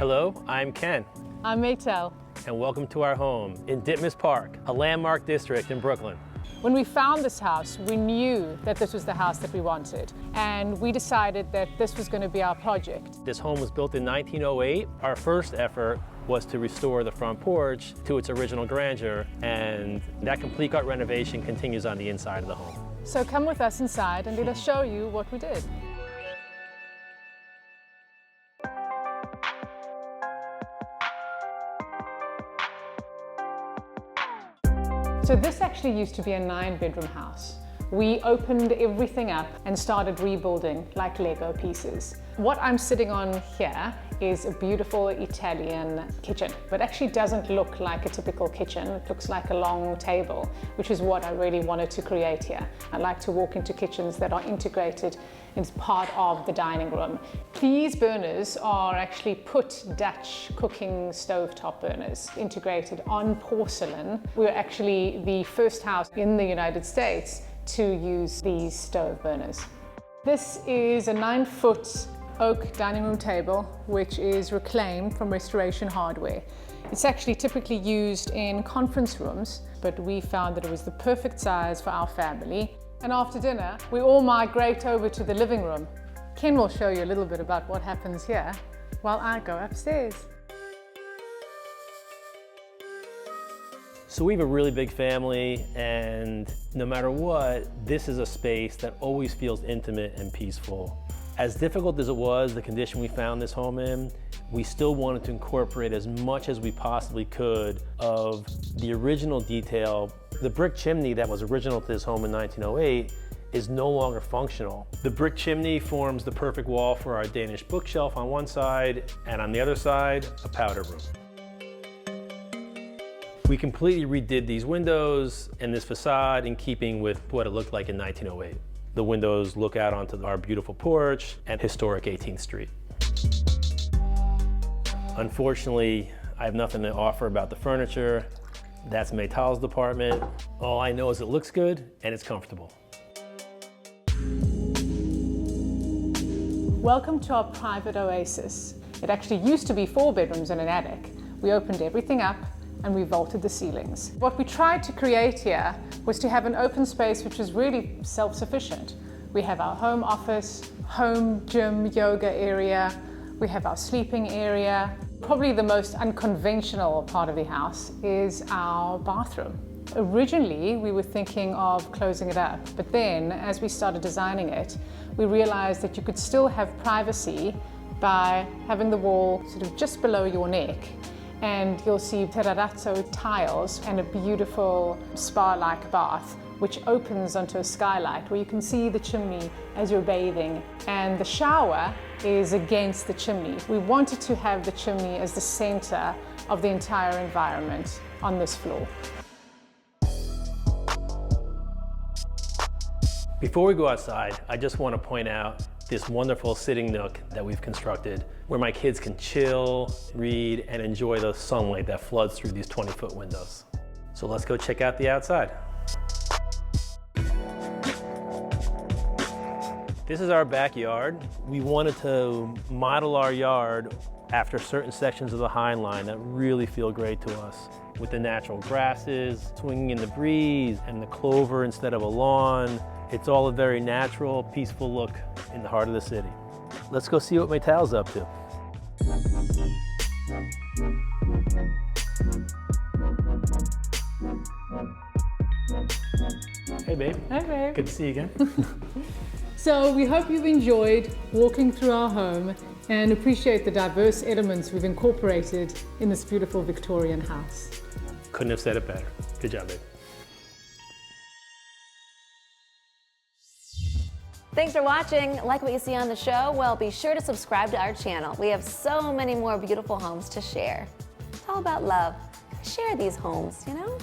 Hello, I'm Ken. I'm Maytal. And welcome to our home in Ditmas Park, a landmark district in Brooklyn. When we found this house, we knew that this was the house that we wanted, and we decided that this was going to be our project. This home was built in 1908. Our first effort was to restore the front porch to its original grandeur, and that complete gut renovation continues on the inside of the home. So come with us inside and let us show you what we did. So this actually used to be a 9-bedroom house. We opened everything up and started rebuilding like Lego pieces. What I'm sitting on here is a beautiful Italian kitchen, but actually doesn't look like a typical kitchen. It looks like a long table, which is what I really wanted to create here. I like to walk into kitchens that are integrated as part of the dining room. These burners are actually put Dutch cooking stovetop burners integrated on porcelain. We're actually the first house in the United States to use these stove burners. This is a 9-foot oak dining room table, which is reclaimed from Restoration Hardware. It's actually typically used in conference rooms, but we found that it was the perfect size for our family. And after dinner, we all migrate over to the living room. Ken will show you a little bit about what happens here while I go upstairs. So we have a really big family, and no matter what, this is a space that always feels intimate and peaceful. As difficult as it was, the condition we found this home in, we still wanted to incorporate as much as we possibly could of the original detail. The brick chimney that was original to this home in 1908 is no longer functional. The brick chimney forms the perfect wall for our Danish bookshelf on one side, and on the other side, a powder room. We completely redid these windows and this facade in keeping with what it looked like in 1908. The windows look out onto our beautiful porch and historic 18th Street. Unfortunately, I have nothing to offer about the furniture. That's Maytal's department. All I know is it looks good and it's comfortable. Welcome to our private oasis. It actually used to be 4 bedrooms and an attic. We opened everything up and we vaulted the ceilings. What we tried to create here was to have an open space which was really self-sufficient. We have our home office, home gym, yoga area. We have our sleeping area. Probably the most unconventional part of the house is our bathroom. Originally, we were thinking of closing it up, but then as we started designing it, we realized that you could still have privacy by having the wall sort of just below your neck. And you'll see terrazzo tiles and a beautiful spa-like bath, which opens onto a skylight where you can see the chimney as you're bathing. And the shower is against the chimney. We wanted to have the chimney as the center of the entire environment on this floor. Before we go outside, I just want to point out this wonderful sitting nook that we've constructed where my kids can chill, read, and enjoy the sunlight that floods through these 20-foot windows. So let's go check out the outside. This is our backyard. We wanted to model our yard after certain sections of the High Line that really feel great to us, with the natural grasses swinging in the breeze and the clover instead of a lawn. It's all a very natural, peaceful look in the heart of the city. Let's go see what Maytal's up to. Hey babe. Hey babe. Good to see you again. So we hope you've enjoyed walking through our home and appreciate the diverse elements we've incorporated in this beautiful Victorian house. Couldn't have said it better. Good job, babe. Thanks for watching. Like what you see on the show? Well, be sure to subscribe to our channel. We have so many more beautiful homes to share. It's all about love. Share these homes, you know?